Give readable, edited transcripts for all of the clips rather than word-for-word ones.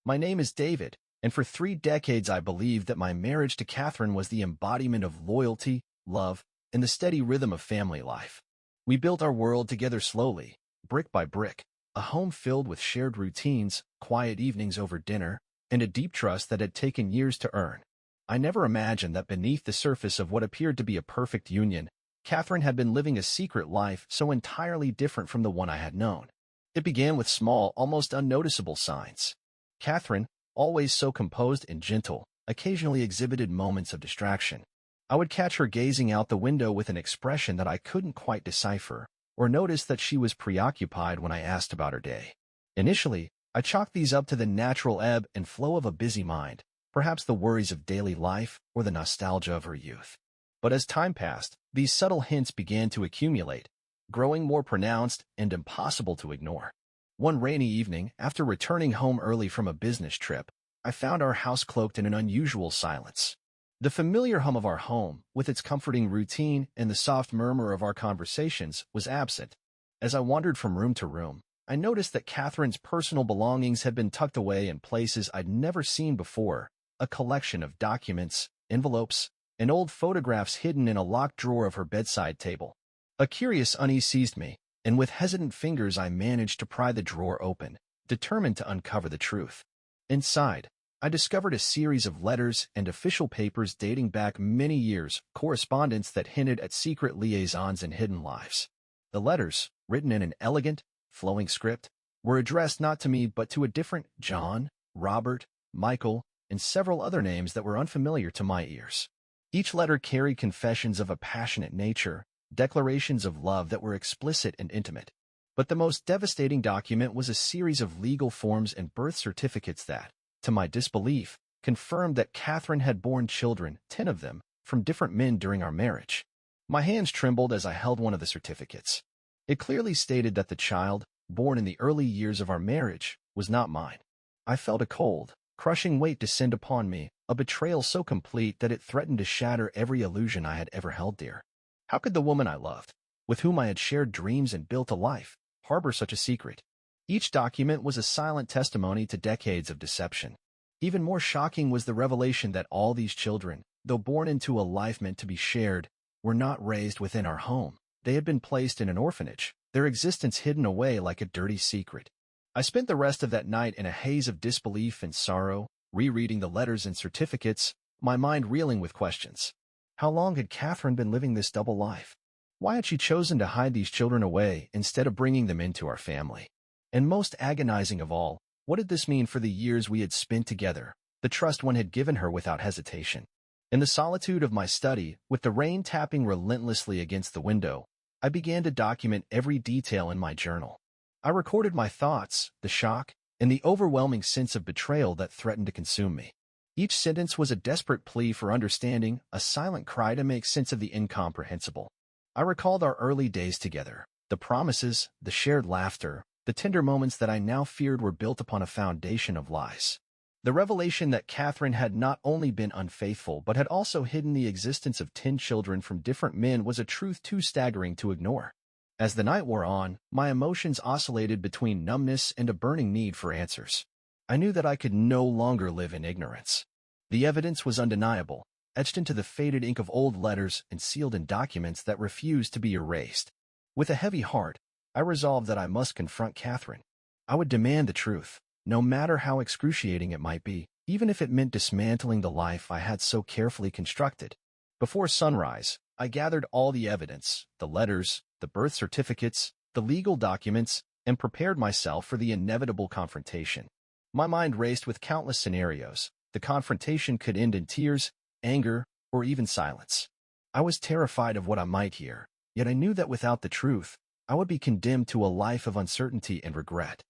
My name is David, and for 3 decades I believed that my marriage to Catherine was the embodiment of loyalty, love, and the steady rhythm of family life. We built our world together slowly, brick by brick, a home filled with shared routines, quiet evenings over dinner, and a deep trust that had taken years to earn. I never imagined that beneath the surface of what appeared to be a perfect union, Catherine had been living a secret life so entirely different from the one I had known. It began with small, almost unnoticeable signs. Catherine, always so composed and gentle, occasionally exhibited moments of distraction. I would catch her gazing out the window with an expression that I couldn't quite decipher, or notice that she was preoccupied when I asked about her day. Initially, I chalked these up to the natural ebb and flow of a busy mind, perhaps the worries of daily life or the nostalgia of her youth. But as time passed, these subtle hints began to accumulate, growing more pronounced and impossible to ignore. One rainy evening, after returning home early from a business trip, I found our house cloaked in an unusual silence. The familiar hum of our home, with its comforting routine and the soft murmur of our conversations, was absent. As I wandered from room to room, I noticed that Catherine's personal belongings had been tucked away in places I'd never seen before, a collection of documents, envelopes, and old photographs hidden in a locked drawer of her bedside table. A curious unease seized me, and with hesitant fingers I managed to pry the drawer open, determined to uncover the truth. Inside, I discovered a series of letters and official papers dating back many years, correspondence that hinted at secret liaisons and hidden lives. The letters, written in an elegant, flowing script, were addressed not to me but to a different John, Robert, Michael, and several other names that were unfamiliar to my ears. Each letter carried confessions of a passionate nature, declarations of love that were explicit and intimate. But the most devastating document was a series of legal forms and birth certificates that, to my disbelief, confirmed that Catherine had borne children, 10 of them, from different men during our marriage. My hands trembled as I held one of the certificates. It clearly stated that the child, born in the early years of our marriage, was not mine. I felt a cold, crushing weight descend upon me, a betrayal so complete that it threatened to shatter every illusion I had ever held dear. How could the woman I loved, with whom I had shared dreams and built a life, harbor such a secret? Each document was a silent testimony to decades of deception. Even more shocking was the revelation that all these children, though born into a life meant to be shared, were not raised within our home. They had been placed in an orphanage, their existence hidden away like a dirty secret. I spent the rest of that night in a haze of disbelief and sorrow, rereading the letters and certificates, my mind reeling with questions. How long had Catherine been living this double life? Why had she chosen to hide these children away instead of bringing them into our family? And most agonizing of all, what did this mean for the years we had spent together, the trust one had given her without hesitation? In the solitude of my study, with the rain tapping relentlessly against the window, I began to document every detail in my journal. I recorded my thoughts, the shock, and the overwhelming sense of betrayal that threatened to consume me. Each sentence was a desperate plea for understanding, a silent cry to make sense of the incomprehensible. I recalled our early days together, the promises, the shared laughter, the tender moments that I now feared were built upon a foundation of lies. The revelation that Catherine had not only been unfaithful but had also hidden the existence of 10 children from different men was a truth too staggering to ignore. As the night wore on, my emotions oscillated between numbness and a burning need for answers. I knew that I could no longer live in ignorance. The evidence was undeniable, etched into the faded ink of old letters and sealed in documents that refused to be erased. With a heavy heart, I resolved that I must confront Catherine. I would demand the truth, no matter how excruciating it might be, even if it meant dismantling the life I had so carefully constructed. Before sunrise, I gathered all the evidence, the letters, the birth certificates, the legal documents, and prepared myself for the inevitable confrontation. My mind raced with countless scenarios. The confrontation could end in tears, anger, or even silence. I was terrified of what I might hear, yet I knew that without the truth, I would be condemned to a life of uncertainty and regret.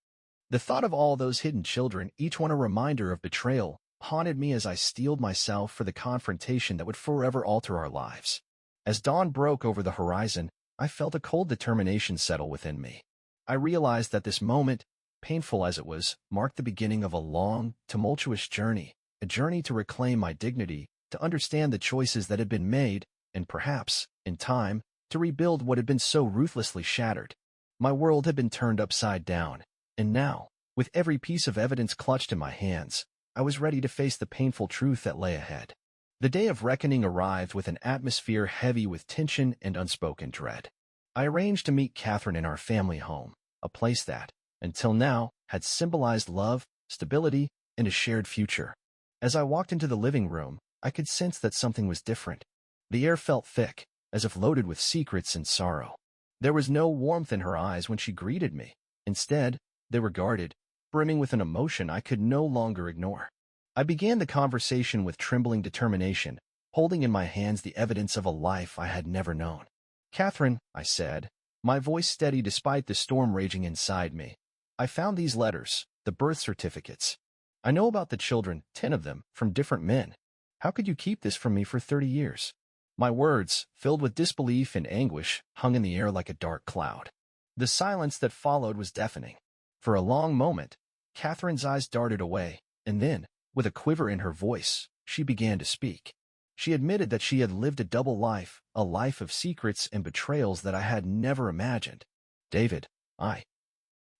The thought of all those hidden children, each one a reminder of betrayal, haunted me as I steeled myself for the confrontation that would forever alter our lives. As dawn broke over the horizon, I felt a cold determination settle within me. I realized that this moment, painful as it was, marked the beginning of a long, tumultuous journey, a journey to reclaim my dignity, to understand the choices that had been made, and perhaps, in time, to rebuild what had been so ruthlessly shattered. My world had been turned upside down, and now, With every piece of evidence clutched in my hands, I was ready to face the painful truth that lay ahead. The day of reckoning arrived with an atmosphere heavy with tension and unspoken dread. I arranged to meet Catherine in our family home, a place that, until now, had symbolized love, stability, and a shared future. As I walked into the living room, I could sense that something was different. The air felt thick, as if loaded with secrets and sorrow. There was no warmth in her eyes when she greeted me. Instead, they were guarded, brimming with an emotion I could no longer ignore. I began the conversation with trembling determination, holding in my hands the evidence of a life I had never known. "Catherine," I said, my voice steady despite the storm raging inside me, "I found these letters, the birth certificates. I know about the children, 10 of them, from different men. How could you keep this from me for 30 years? My words, filled with disbelief and anguish, hung in the air like a dark cloud. The silence that followed was deafening. For a long moment, Catherine's eyes darted away, and then, with a quiver in her voice, she began to speak. She admitted that she had lived a double life, a life of secrets and betrayals that I had never imagined. "David, I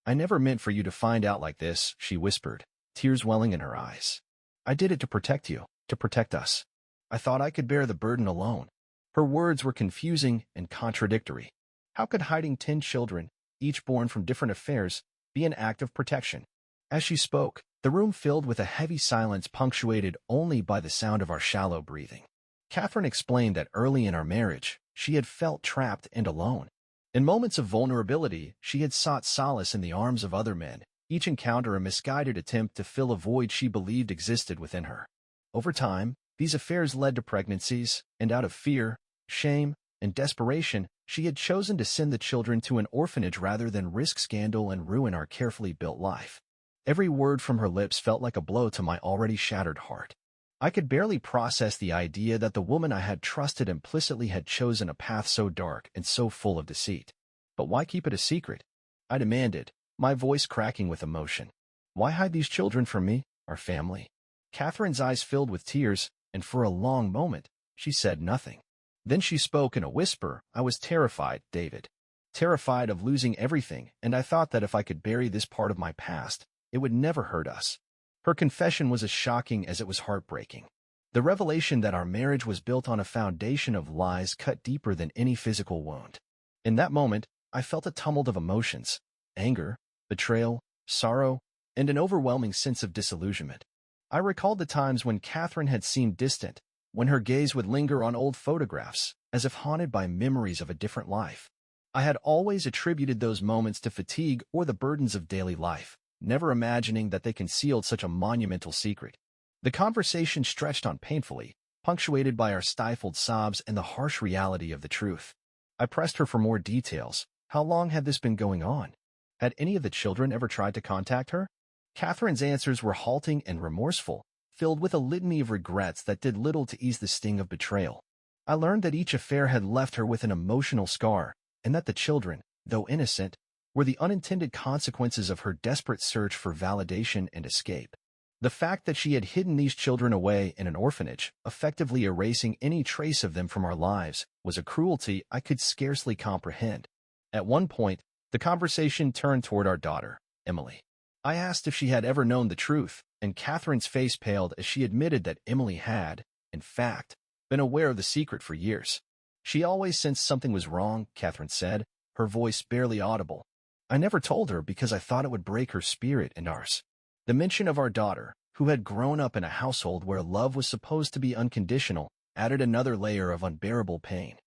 never meant for you to find out like this," she whispered, tears welling in her eyes. "I did it to protect you, to protect us. I thought I could bear the burden alone." Her words were confusing and contradictory. How could hiding 10 children, each born from different affairs, be an act of protection? As she spoke, the room filled with a heavy silence punctuated only by the sound of our shallow breathing. Catherine explained that early in our marriage, she had felt trapped and alone. In moments of vulnerability, she had sought solace in the arms of other men, each encounter a misguided attempt to fill a void she believed existed within her. Over time, these affairs led to pregnancies, and out of fear, shame, and desperation, she had chosen to send the children to an orphanage rather than risk scandal and ruin our carefully built life. Every word from her lips felt like a blow to my already shattered heart. I could barely process the idea that the woman I had trusted implicitly had chosen a path so dark and so full of deceit. "But why keep it a secret?" I demanded, my voice cracking with emotion. "Why hide these children from me, our family?" Catherine's eyes filled with tears, and for a long moment, she said nothing. Then she spoke in a whisper. "I was terrified, David. Terrified of losing everything, and I thought that if I could bury this part of my past, it would never hurt us." Her confession was as shocking as it was heartbreaking. The revelation that our marriage was built on a foundation of lies cut deeper than any physical wound. In that moment, I felt a tumult of emotions: anger, betrayal, sorrow, and an overwhelming sense of disillusionment. I recalled the times when Catherine had seemed distant, when her gaze would linger on old photographs, as if haunted by memories of a different life. I had always attributed those moments to fatigue or the burdens of daily life, never imagining that they concealed such a monumental secret. The conversation stretched on painfully, punctuated by our stifled sobs and the harsh reality of the truth. I pressed her for more details. How long had this been going on? Had any of the children ever tried to contact her? Catherine's answers were halting and remorseful, filled with a litany of regrets that did little to ease the sting of betrayal. I learned that each affair had left her with an emotional scar, and that the children, though innocent, were the unintended consequences of her desperate search for validation and escape. The fact that she had hidden these children away in an orphanage, effectively erasing any trace of them from our lives, was a cruelty I could scarcely comprehend. At one point, the conversation turned toward our daughter, Emily. I asked if she had ever known the truth, and Catherine's face paled as she admitted that Emily had, in fact, been aware of the secret for years. "She always sensed something was wrong," Catherine said, her voice barely audible. "I never told her because I thought it would break her spirit and ours." The mention of our daughter, who had grown up in a household where love was supposed to be unconditional, added another layer of unbearable pain.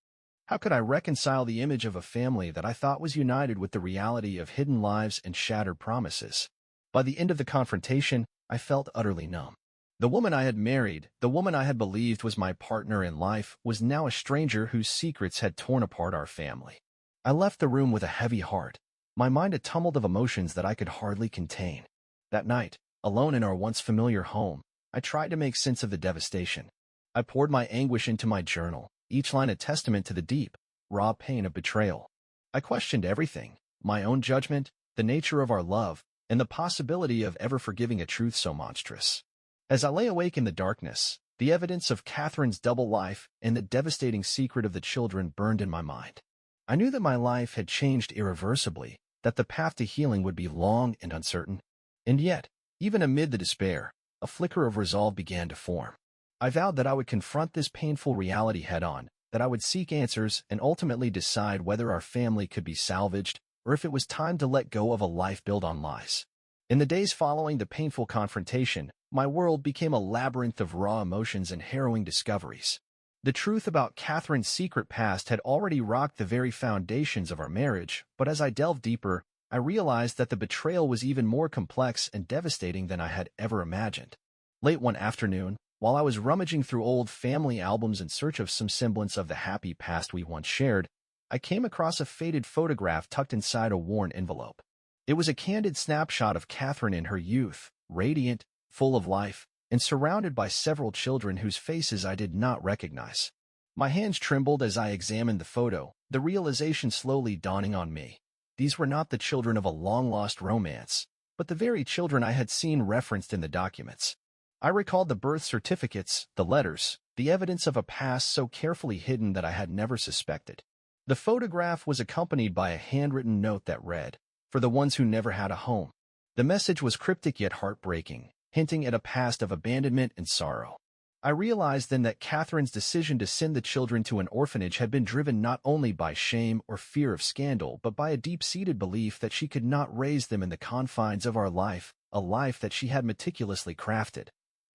How could I reconcile the image of a family that I thought was united with the reality of hidden lives and shattered promises? By the end of the confrontation, I felt utterly numb. The woman I had married, the woman I had believed was my partner in life, was now a stranger whose secrets had torn apart our family. I left the room with a heavy heart, my mind a tumult of emotions that I could hardly contain. That night, alone in our once familiar home, I tried to make sense of the devastation. I poured my anguish into my journal, each line a testament to the deep, raw pain of betrayal. I questioned everything: my own judgment, the nature of our love, and the possibility of ever forgiving a truth so monstrous. As I lay awake in the darkness, the evidence of Catherine's double life and the devastating secret of the children burned in my mind. I knew that my life had changed irreversibly, that the path to healing would be long and uncertain. And yet, even amid the despair, a flicker of resolve began to form. I vowed that I would confront this painful reality head-on, that I would seek answers and ultimately decide whether our family could be salvaged or if it was time to let go of a life built on lies. In the days following the painful confrontation, my world became a labyrinth of raw emotions and harrowing discoveries. The truth about Catherine's secret past had already rocked the very foundations of our marriage, but as I delved deeper, I realized that the betrayal was even more complex and devastating than I had ever imagined. Late one afternoon, while I was rummaging through old family albums in search of some semblance of the happy past we once shared, I came across a faded photograph tucked inside a worn envelope. It was a candid snapshot of Catherine in her youth, radiant, full of life, and surrounded by several children whose faces I did not recognize. My hands trembled as I examined the photo, the realization slowly dawning on me. These were not the children of a long-lost romance, but the very children I had seen referenced in the documents. I recalled the birth certificates, the letters, the evidence of a past so carefully hidden that I had never suspected. The photograph was accompanied by a handwritten note that read, "For the ones who never had a home." The message was cryptic yet heartbreaking, hinting at a past of abandonment and sorrow. I realized then that Catherine's decision to send the children to an orphanage had been driven not only by shame or fear of scandal, but by a deep-seated belief that she could not raise them in the confines of our life, a life that she had meticulously crafted,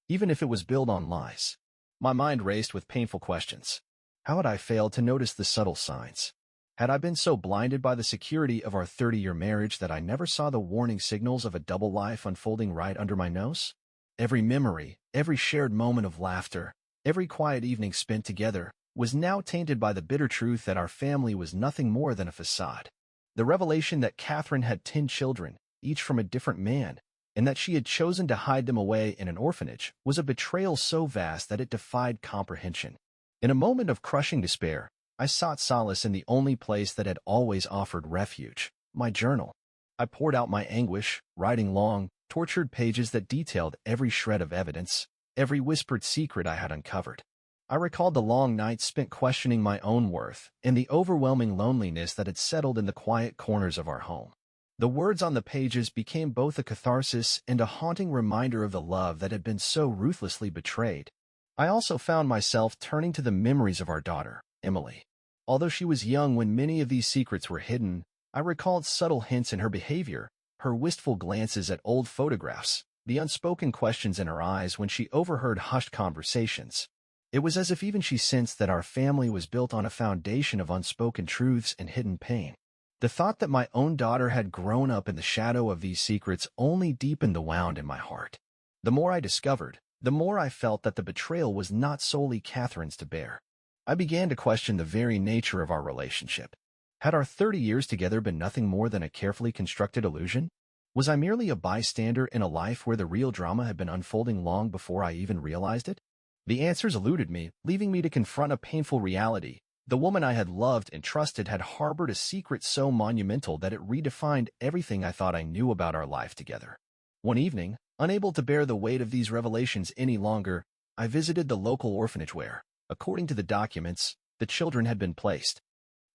even if it was built on lies. My mind raced with painful questions. How had I failed to notice the subtle signs? Had I been so blinded by the security of our 30-year marriage that I never saw the warning signals of a double life unfolding right under my nose? Every memory, every shared moment of laughter, every quiet evening spent together, was now tainted by the bitter truth that our family was nothing more than a facade. The revelation that Catherine had 10 children, each from a different man, and that she had chosen to hide them away in an orphanage, was a betrayal so vast that it defied comprehension. In a moment of crushing despair, I sought solace in the only place that had always offered refuge, my journal. I poured out my anguish, writing long, tortured pages that detailed every shred of evidence, every whispered secret I had uncovered. I recalled the long nights spent questioning my own worth and the overwhelming loneliness that had settled in the quiet corners of our home. The words on the pages became both a catharsis and a haunting reminder of the love that had been so ruthlessly betrayed. I also found myself turning to the memories of our daughter, Emily. Although she was young when many of these secrets were hidden, I recalled subtle hints in her behavior, her wistful glances at old photographs, the unspoken questions in her eyes when she overheard hushed conversations. It was as if even she sensed that our family was built on a foundation of unspoken truths and hidden pain. The thought that my own daughter had grown up in the shadow of these secrets only deepened the wound in my heart. The more I discovered, the more I felt that the betrayal was not solely Catherine's to bear. I began to question the very nature of our relationship. Had our 30 years together been nothing more than a carefully constructed illusion? Was I merely a bystander in a life where the real drama had been unfolding long before I even realized it? The answers eluded me, leaving me to confront a painful reality. The woman I had loved and trusted had harbored a secret so monumental that it redefined everything I thought I knew about our life together. One evening, unable to bear the weight of these revelations any longer, I visited the local orphanage where, according to the documents, the children had been placed.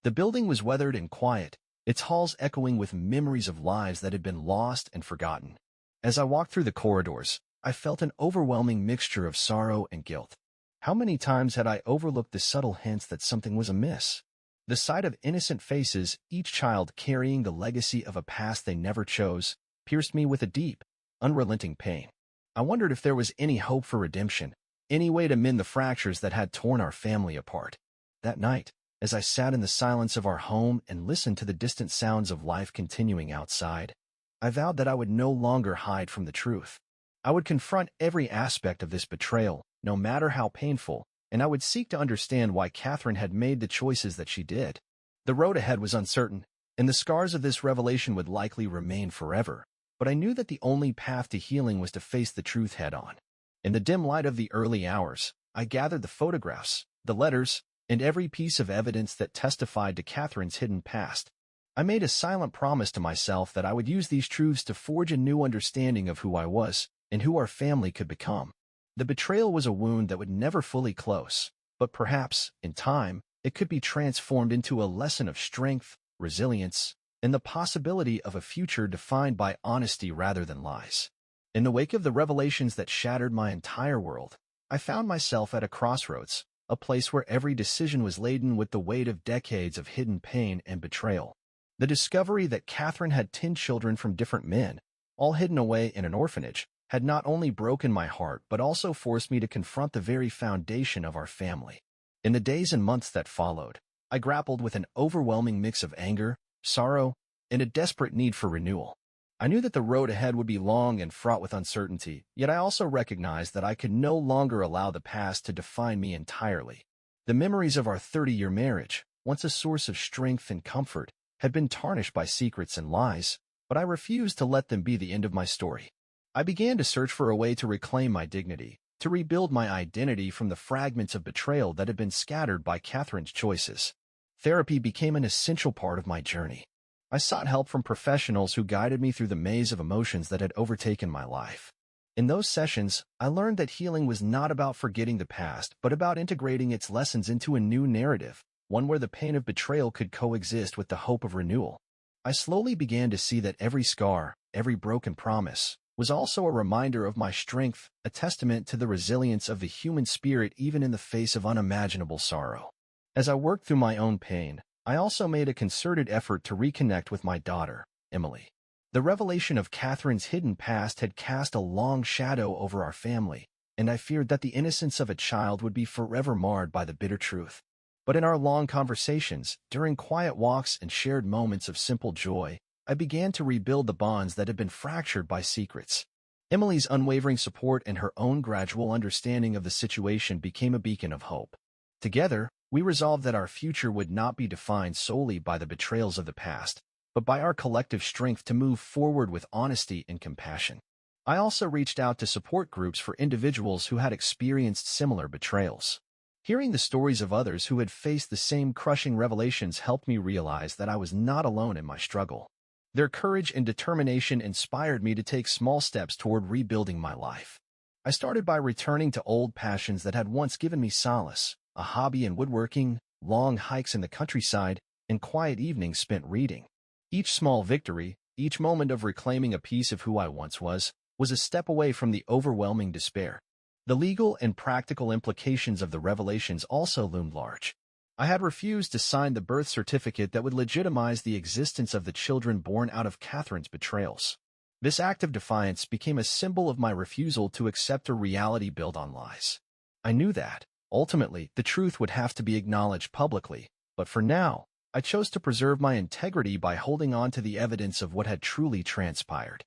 The building was weathered and quiet, its halls echoing with memories of lives that had been lost and forgotten. As I walked through the corridors, I felt an overwhelming mixture of sorrow and guilt. How many times had I overlooked the subtle hints that something was amiss? The sight of innocent faces, each child carrying the legacy of a past they never chose, pierced me with a deep, unrelenting pain. I wondered if there was any hope for redemption, any way to mend the fractures that had torn our family apart. That night, as I sat in the silence of our home and listened to the distant sounds of life continuing outside, I vowed that I would no longer hide from the truth. I would confront every aspect of this betrayal, no matter how painful, and I would seek to understand why Catherine had made the choices that she did. The road ahead was uncertain, and the scars of this revelation would likely remain forever, but I knew that the only path to healing was to face the truth head-on. In the dim light of the early hours, I gathered the photographs, the letters, and every piece of evidence that testified to Catherine's hidden past. I made a silent promise to myself that I would use these truths to forge a new understanding of who I was and who our family could become. The betrayal was a wound that would never fully close, but perhaps, in time, it could be transformed into a lesson of strength, resilience, and the possibility of a future defined by honesty rather than lies. In the wake of the revelations that shattered my entire world, I found myself at a crossroads, a place where every decision was laden with the weight of decades of hidden pain and betrayal. The discovery that Catherine had 10 children from different men, all hidden away in an orphanage, had not only broken my heart but also forced me to confront the very foundation of our family. In the days and months that followed, I grappled with an overwhelming mix of anger, sorrow, and a desperate need for renewal. I knew that the road ahead would be long and fraught with uncertainty, yet I also recognized that I could no longer allow the past to define me entirely. The memories of our 30-year marriage, once a source of strength and comfort, had been tarnished by secrets and lies, but I refused to let them be the end of my story. I began to search for a way to reclaim my dignity, to rebuild my identity from the fragments of betrayal that had been scattered by Catherine's choices. Therapy became an essential part of my journey. I sought help from professionals who guided me through the maze of emotions that had overtaken my life. In those sessions, I learned that healing was not about forgetting the past, but about integrating its lessons into a new narrative, one where the pain of betrayal could coexist with the hope of renewal. I slowly began to see that every scar, every broken promise, was also a reminder of my strength, a testament to the resilience of the human spirit even in the face of unimaginable sorrow. As I worked through my own pain, I also made a concerted effort to reconnect with my daughter, Emily. The revelation of Catherine's hidden past had cast a long shadow over our family, and I feared that the innocence of a child would be forever marred by the bitter truth. But in our long conversations, during quiet walks and shared moments of simple joy, I began to rebuild the bonds that had been fractured by secrets. Emily's unwavering support and her own gradual understanding of the situation became a beacon of hope. Together, we resolved that our future would not be defined solely by the betrayals of the past, but by our collective strength to move forward with honesty and compassion. I also reached out to support groups for individuals who had experienced similar betrayals. Hearing the stories of others who had faced the same crushing revelations helped me realize that I was not alone in my struggle. Their courage and determination inspired me to take small steps toward rebuilding my life. I started by returning to old passions that had once given me solace, a hobby in woodworking, long hikes in the countryside, and quiet evenings spent reading. Each small victory, each moment of reclaiming a piece of who I once was a step away from the overwhelming despair. The legal and practical implications of the revelations also loomed large. I had refused to sign the birth certificate that would legitimize the existence of the children born out of Catherine's betrayals. This act of defiance became a symbol of my refusal to accept a reality built on lies. I knew that, ultimately, the truth would have to be acknowledged publicly, but for now, I chose to preserve my integrity by holding on to the evidence of what had truly transpired.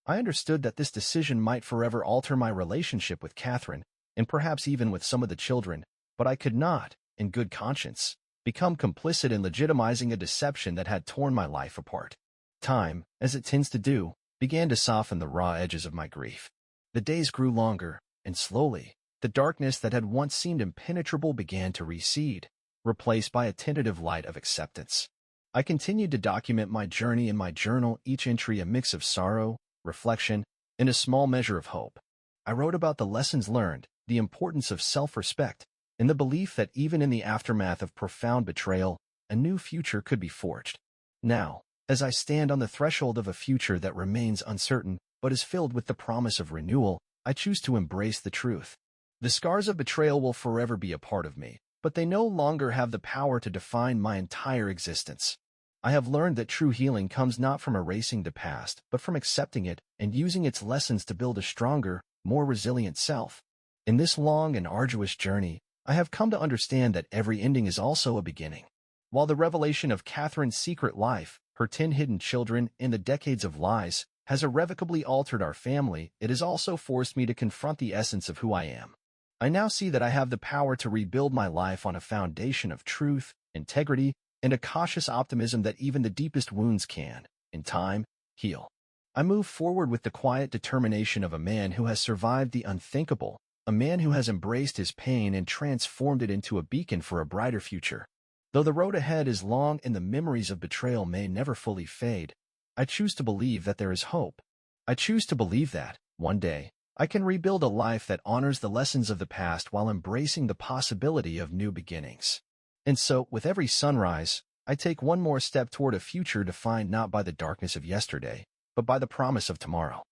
I understood that this decision might forever alter my relationship with Catherine, and perhaps even with some of the children, but I could not, in good conscience, become complicit in legitimizing a deception that had torn my life apart. Time, as it tends to do, began to soften the raw edges of my grief. The days grew longer, and slowly, the darkness that had once seemed impenetrable began to recede, replaced by a tentative light of acceptance. I continued to document my journey in my journal, each entry a mix of sorrow, reflection, and a small measure of hope. I wrote about the lessons learned, the importance of self-respect, and the belief that even in the aftermath of profound betrayal, a new future could be forged. Now, as I stand on the threshold of a future that remains uncertain but is filled with the promise of renewal, I choose to embrace the truth. The scars of betrayal will forever be a part of me, but they no longer have the power to define my entire existence. I have learned that true healing comes not from erasing the past, but from accepting it and using its lessons to build a stronger, more resilient self. In this long and arduous journey, I have come to understand that every ending is also a beginning. While the revelation of Catherine's secret life, her 10 hidden children, and the decades of lies has irrevocably altered our family, it has also forced me to confront the essence of who I am. I now see that I have the power to rebuild my life on a foundation of truth, integrity, and a cautious optimism that even the deepest wounds can, in time, heal. I move forward with the quiet determination of a man who has survived the unthinkable, a man who has embraced his pain and transformed it into a beacon for a brighter future. Though the road ahead is long and the memories of betrayal may never fully fade, I choose to believe that there is hope. I choose to believe that, one day, I can rebuild a life that honors the lessons of the past while embracing the possibility of new beginnings. And so, with every sunrise, I take one more step toward a future defined not by the darkness of yesterday, but by the promise of tomorrow.